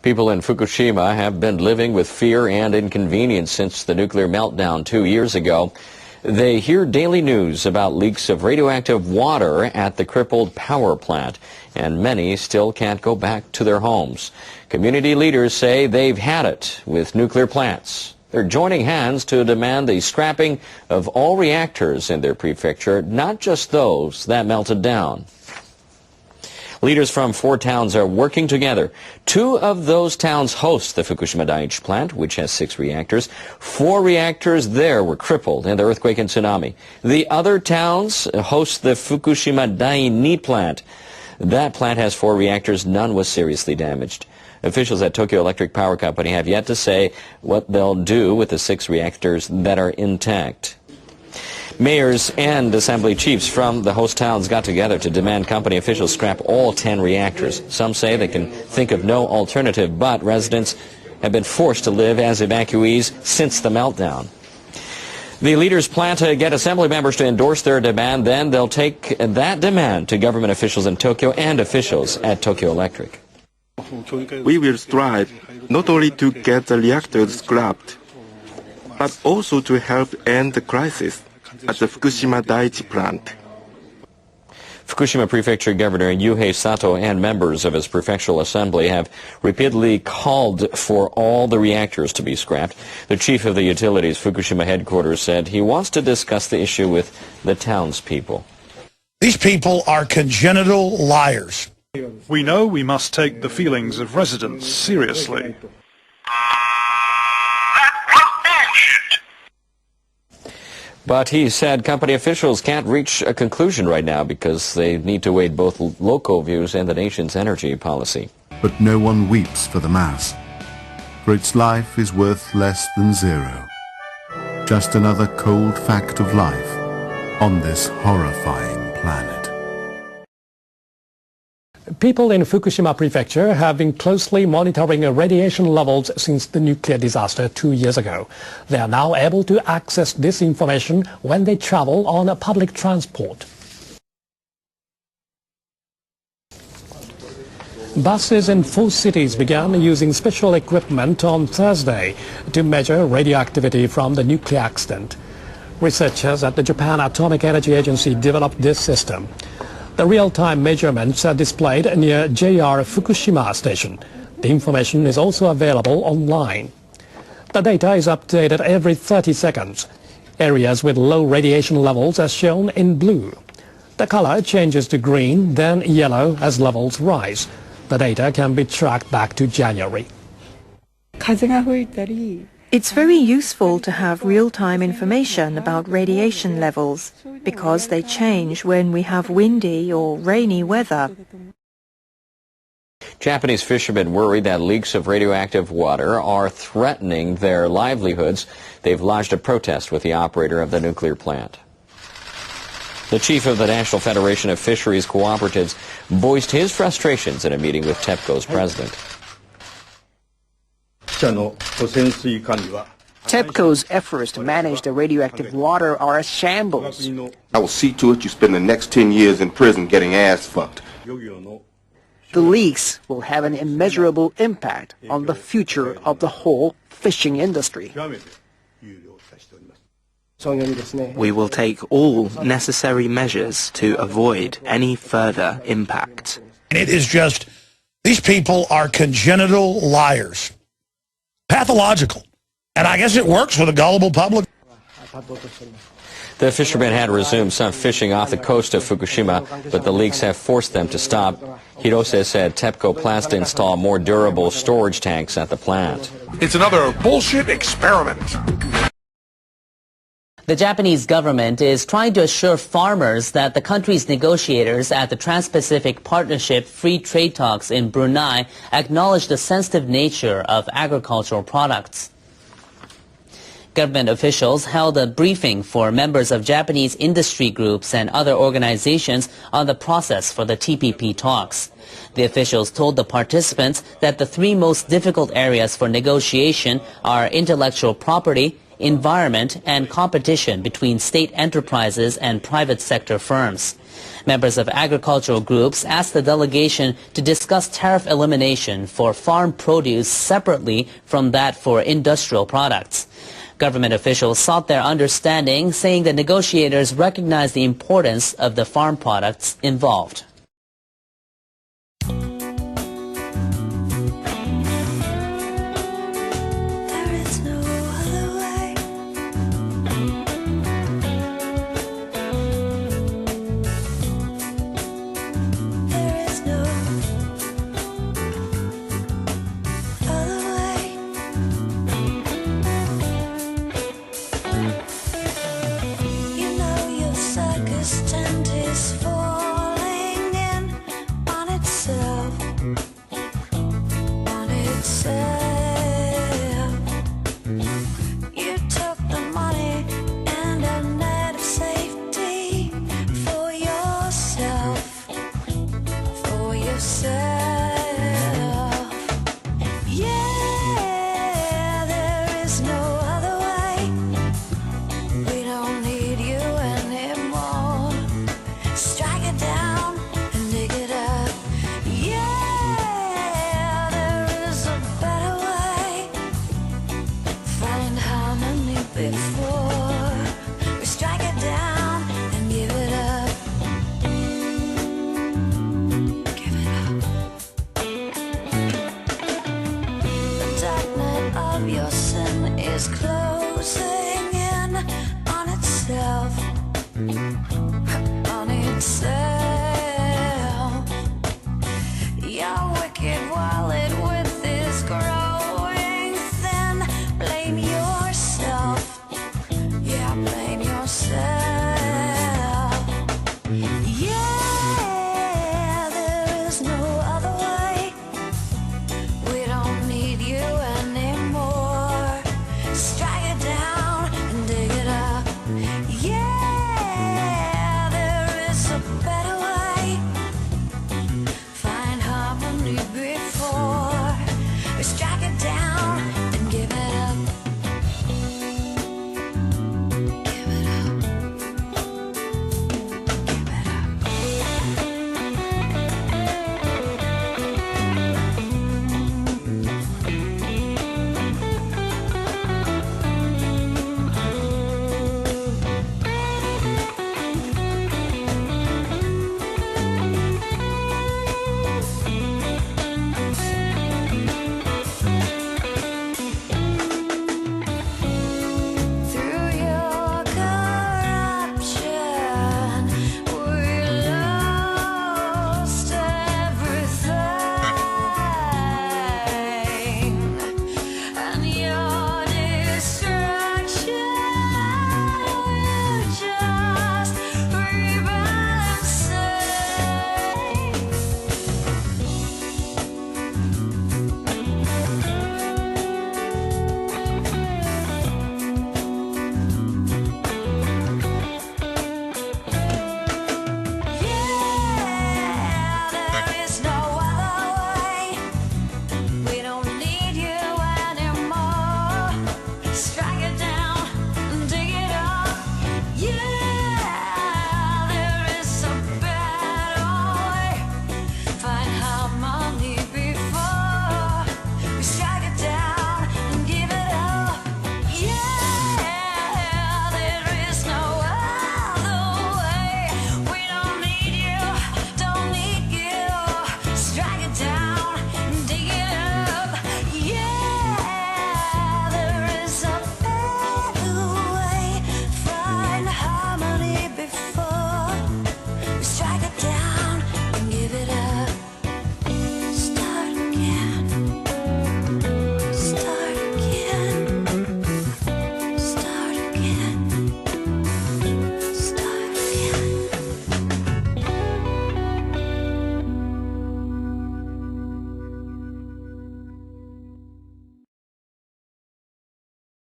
People in Fukushima have been living with fear and inconvenience since the nuclear meltdown 2 years ago. They hear daily news about leaks of radioactive water at the crippled power plant, and many still can't go back to their homes. Community leaders say they've had it with nuclear plants. They're joining hands to demand the scrapping of all reactors in their prefecture, not just those that melted down. Leaders from 4 towns are working together. 2 of those towns host the Fukushima Daiichi plant, which has 6 reactors. 4 reactors there were crippled in the earthquake and tsunami. The other towns host the Fukushima Daiichi plant. That plant has 4 reactors. None was seriously damaged. Officials at Tokyo Electric Power Company have yet to say what they'll do with the 6 reactors that are intact. Mayors and assembly chiefs from the host towns got together to demand company officials scrap all 10 reactors. Some say they can think of no alternative, but residents have been forced to live as evacuees since the meltdown. The leaders plan to get assembly members to endorse their demand. Then they'll take that demand to government officials in Tokyo and officials at Tokyo Electric. We will strive not only to get the reactors scrapped, but also to help end the crisis at the Fukushima Daiichi plant. Fukushima Prefecture Governor Yuhei Sato and members of his prefectural assembly have repeatedly called for all the reactors to be scrapped. The chief of the utilities Fukushima headquarters said he wants to discuss the issue with the townspeople. These people are congenital liars. We know we must take the feelings of residents seriously. But he said company officials can't reach a conclusion right now because they need to weigh both local views and the nation's energy policy. But no one weeps for the mass, for its life is worth less than 0. Just another cold fact of life on this horrifying planet. People in Fukushima Prefecture have been closely monitoring radiation levels since the nuclear disaster 2 years ago. They are now able to access this information when they travel on public transport. Buses in 4 cities began using special equipment on Thursday to measure radioactivity from the nuclear accident. Researchers at the Japan Atomic Energy Agency developed this system. The real-time measurements are displayed near JR Fukushima station. The information is also available online. The data is updated every 30 seconds. Areas with low radiation levels are shown in blue. The color changes to green, then yellow as levels rise. The data can be tracked back to January. It's very useful to have real-time information about radiation levels because they change when we have windy or rainy weather. Japanese fishermen worry that leaks of radioactive water are threatening their livelihoods. They've lodged a protest with the operator of the nuclear plant. The chief of the National Federation of Fisheries Cooperatives voiced his frustrations in a meeting with TEPCO's president. TEPCO's efforts to manage the radioactive water are a shambles. I will see to it you spend the next 10 years in prison getting ass fucked. The leaks will have an immeasurable impact on the future of the whole fishing industry. We will take all necessary measures to avoid any further impact. It is just, these people are congenital liars. Pathological. And I guess it works for the gullible public. The fishermen had resumed some fishing off the coast of Fukushima, but the leaks have forced them to stop. Hirose said TEPCO plans to install more durable storage tanks at the plant. It's another bullshit experiment. The Japanese government is trying to assure farmers that the country's negotiators at the Trans-Pacific Partnership Free Trade Talks in Brunei acknowledge the sensitive nature of agricultural products. Government officials held a briefing for members of Japanese industry groups and other organizations on the process for the TPP talks. The officials told the participants that the 3 most difficult areas for negotiation are intellectual property, environment, and competition between state enterprises and private sector firms. Members of agricultural groups asked the delegation to discuss tariff elimination for farm produce separately from that for industrial products. Government officials sought their understanding, saying the negotiators recognize the importance of the farm products involved.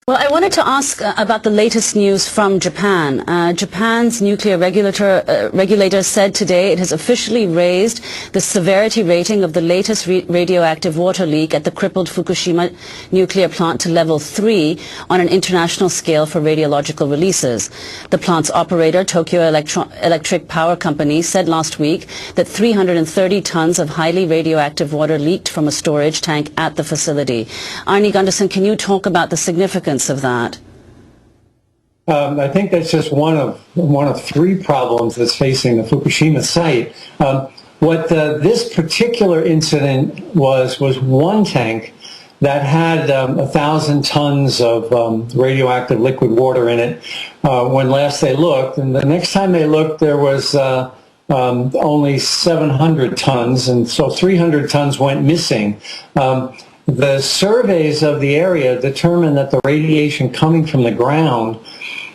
Well, I wanted to ask about the latest news from Japan. Japan's nuclear regulator said today it has officially raised the severity rating of the latest radioactive water leak at the crippled Fukushima nuclear plant to level 3 on an international scale for radiological releases. The plant's operator, Tokyo Electric Power Company, said last week that 330 tons of highly radioactive water leaked from a storage tank at the facility. Arnie Gunderson, can you talk about the significance of that? I think that's just one of three problems that's facing the Fukushima site. What this particular incident was one tank that had 1,000 tons of radioactive liquid water in it when last they looked, and the next time they looked there was only 700 tons, and so 300 tons went missing. The surveys of the area determined that the radiation coming from the ground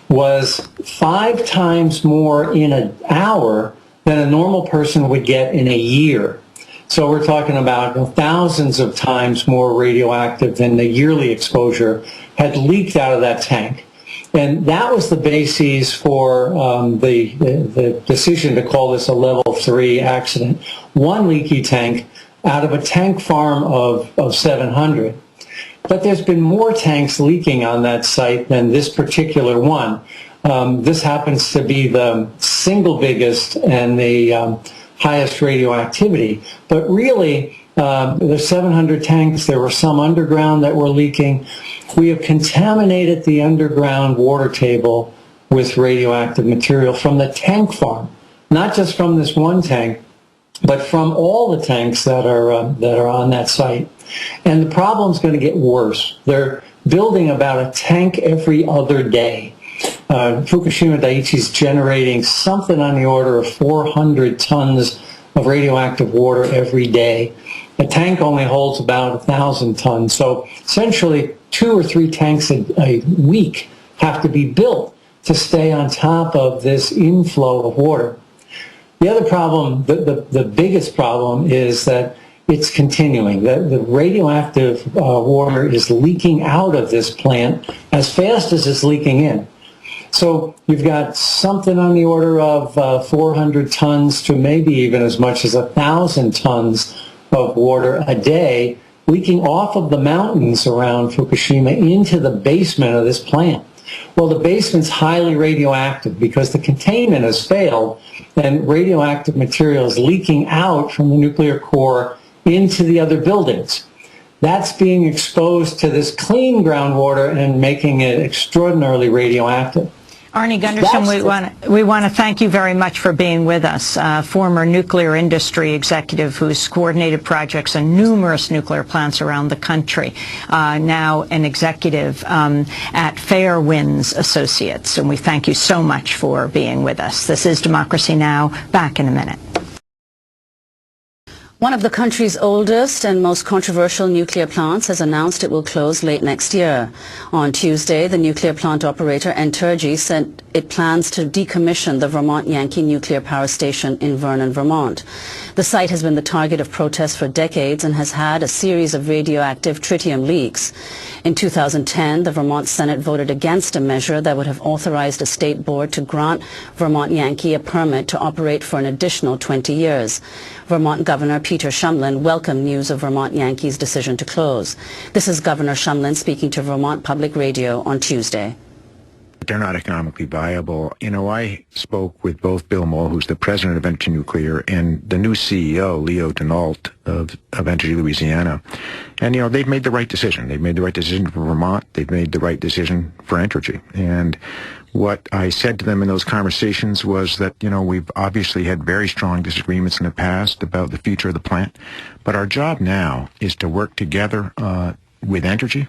was 5 times more in an hour than a normal person would get in a year. So we're talking about thousands of times more radioactive than the yearly exposure had leaked out of that tank. And that was the basis for the decision to call this a level 3 accident. One leaky tank out of a tank farm of 700. But there's been more tanks leaking on that site than this particular one. This happens to be the single biggest and the highest radioactivity. But really, there's 700 tanks. There were some underground that were leaking. We have contaminated the underground water table with radioactive material from the tank farm, not just from this one tank, but from all the tanks that are on that site. And the problem's going to get worse. They're building about a tank every other day. Fukushima Daiichi is generating something on the order of 400 tons of radioactive water every day. A tank only holds about 1,000 tons. So essentially 2 or 3 tanks a week have to be built to stay on top of this inflow of water. The other problem, the biggest problem, is that it's continuing. The radioactive water is leaking out of this plant as fast as it's leaking in. So you've got something on the order of 400 tons to maybe even as much as 1,000 tons of water a day leaking off of the mountains around Fukushima into the basement of this plant. Well, the basement's highly radioactive because the containment has failed, and radioactive material is leaking out from the nuclear core into the other buildings. That's being exposed to this clean groundwater and making it extraordinarily radioactive. Arnie Gunderson, we want to thank you very much for being with us. Former nuclear industry executive who's coordinated projects on numerous nuclear plants around the country. Now an executive at Fairwinds Associates. And we thank you so much for being with us. This is Democracy Now! Back in a minute. One of the country's oldest and most controversial nuclear plants has announced it will close late next year. On Tuesday, the nuclear plant operator Entergy said it plans to decommission the Vermont Yankee nuclear power station in Vernon, Vermont. The site has been the target of protests for decades and has had a series of radioactive tritium leaks. In 2010, the Vermont Senate voted against a measure that would have authorized a state board to grant Vermont Yankee a permit to operate for an additional 20 years. Vermont Governor Peter Shumlin welcomed news of Vermont Yankee's decision to close. This is Governor Shumlin speaking to Vermont Public Radio on Tuesday. They're not economically viable. You know, I spoke with both Bill Moll, who's the president of Entergy Nuclear, and the new CEO, Leo Denault of Entergy Louisiana. And, you know, they've made the right decision. They've made the right decision for Vermont. They've made the right decision for Entergy. And what I said to them in those conversations was that, you know, we've obviously had very strong disagreements in the past about the future of the plant. But our job now is to work together with Entergy,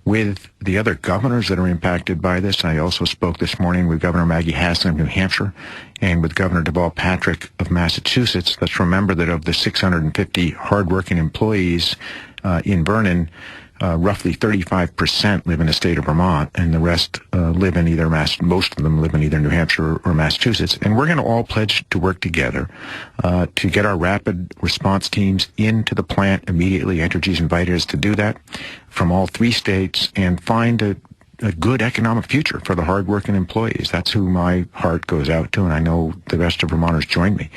with the other governors that are impacted by this. I also spoke this morning with Governor Maggie Hassan of New Hampshire and with Governor Deval Patrick of Massachusetts. Let's remember that of the 650 hardworking employees in Vernon, roughly 35% live in the state of Vermont, and the rest live in either most of them live in either New Hampshire or Massachusetts. And we're going to all pledge to work together to get our rapid response teams into the plant immediately. Entergy's invited us to do that from all 3 states and find a good economic future for the hardworking employees. That's who my heart goes out to, and I know the rest of Vermonters join me.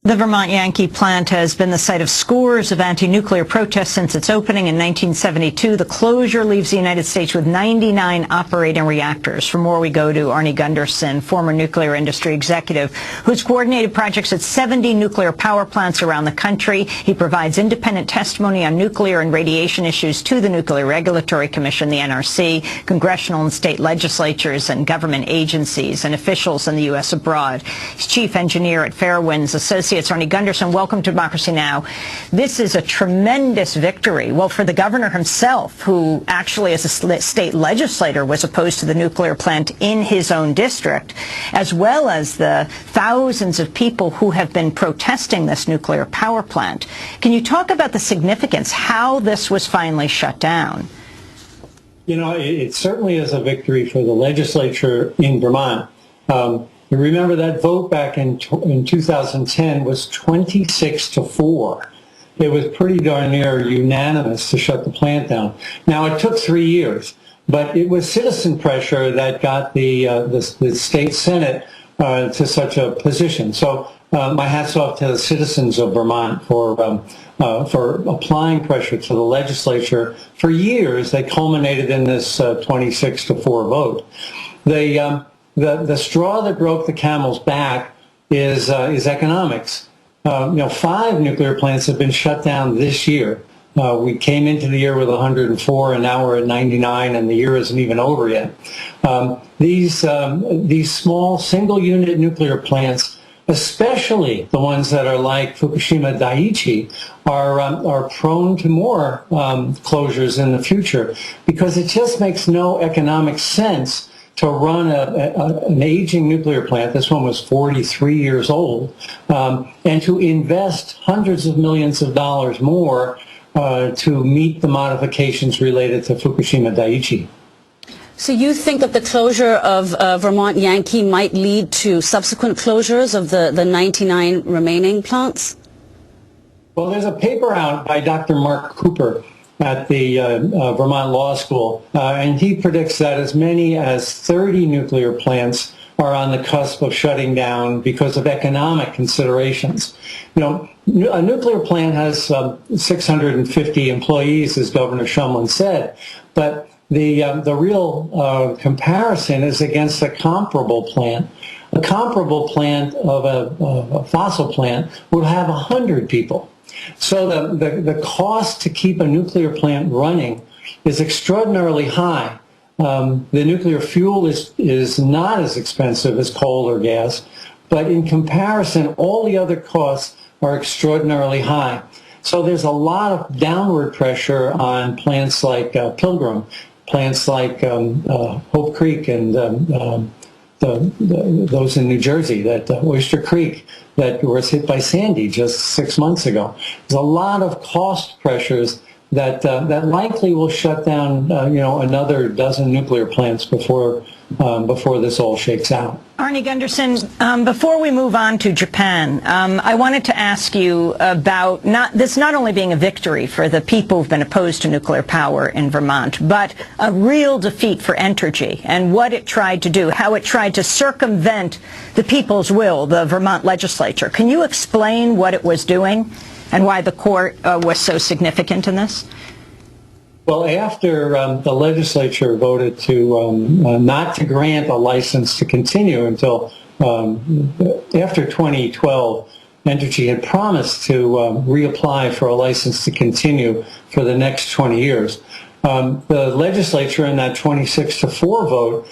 The Vermont Yankee plant has been the site of scores of anti-nuclear protests since its opening in 1972. The closure leaves the United States with 99 operating reactors. For more, we go to Arnie Gunderson, former nuclear industry executive, who's coordinated projects at 70 nuclear power plants around the country. He provides independent testimony on nuclear and radiation issues to the Nuclear Regulatory Commission, the NRC, congressional and state legislatures, and government agencies and officials in the U.S. abroad. He's chief engineer at Fairwinds Associates. Arnie Gunderson, welcome to Democracy Now! This is a tremendous victory, well, for the governor himself, who actually as a state legislator was opposed to the nuclear plant in his own district, as well as the thousands of people who have been protesting this nuclear power plant. Can you talk about the significance, how this was finally shut down? You know, it certainly is a victory for the legislature in Vermont. You remember that vote back in 2010 was 26-4. It was pretty darn near unanimous to shut the plant down. Now, it took 3 years, but it was citizen pressure that got the state Senate to such a position. So my hat's off to the citizens of Vermont for applying pressure to the legislature for years that culminated in this 26-4 vote. The straw that broke the camel's back is economics. 5 nuclear plants have been shut down this year. We came into the year with 104, and now we're at 99, and the year isn't even over yet. These small single-unit nuclear plants, especially the ones that are like Fukushima Daiichi, are prone to more closures in the future because it just makes no economic sense to run an aging nuclear plant, this one was 43 years old, and to invest hundreds of millions of dollars more to meet the modifications related to Fukushima Daiichi. So you think that the closure of Vermont Yankee might lead to subsequent closures of the 99 remaining plants? Well, there's a paper out by Dr. Mark Cooper at the Vermont Law School, and he predicts that as many as 30 nuclear plants are on the cusp of shutting down because of economic considerations. A nuclear plant has 650 employees, as Governor Shumlin said, but the real comparison is against a comparable plant. A comparable plant of a fossil plant would have 100 people. So the cost to keep a nuclear plant running is extraordinarily high. The nuclear fuel is not as expensive as coal or gas, but in comparison, all the other costs are extraordinarily high. So there's a lot of downward pressure on plants like Pilgrim, plants like Hope Creek and those in New Jersey, that Oyster Creek, that was hit by Sandy just 6 months ago. There's a lot of cost pressures that likely will shut down, another dozen nuclear plants before this all shakes out. Arnie Gunderson, before we move on to Japan, I wanted to ask you about this not only being a victory for the people who've been opposed to nuclear power in Vermont, but a real defeat for Entergy and what it tried to do, how it tried to circumvent the people's will, the Vermont legislature. Can you explain what it was doing and why the court was so significant in this? Well, after the legislature voted to not to grant a license to continue until after 2012, Entergy had promised to reapply for a license to continue for the next 20 years. The legislature in that 26-4 vote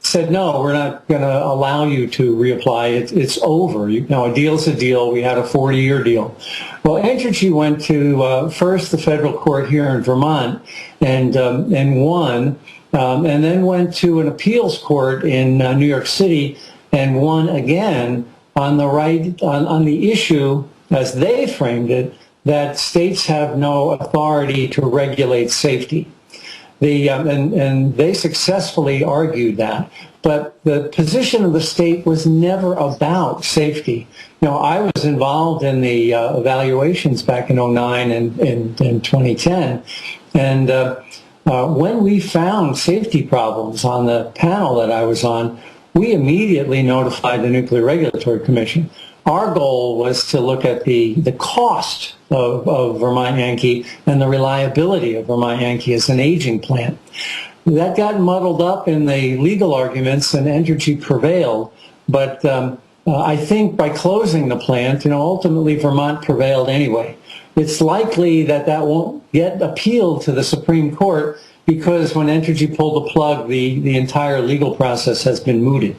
said, no, we're not going to allow you to reapply. It's over. A deal's a deal. We had a 40-year deal. Well, Entergy went to first the federal court here in Vermont and won, and then went to an appeals court in New York City and won again on the issue, as they framed it, that states have no authority to regulate safety. And they successfully argued that. But the position of the state was never about safety. You know, I was involved in the evaluations back in 2009 and 2010. And when we found safety problems on the panel that I was on, we immediately notified the Nuclear Regulatory Commission. Our goal was to look at the cost of Vermont Yankee and the reliability of Vermont Yankee as an aging plant. That got muddled up in the legal arguments, and Entergy prevailed. But I think by closing the plant, you know, ultimately Vermont prevailed anyway. It's likely that that won't get appealed to the Supreme Court because when Entergy pulled the plug, the entire legal process has been mooted.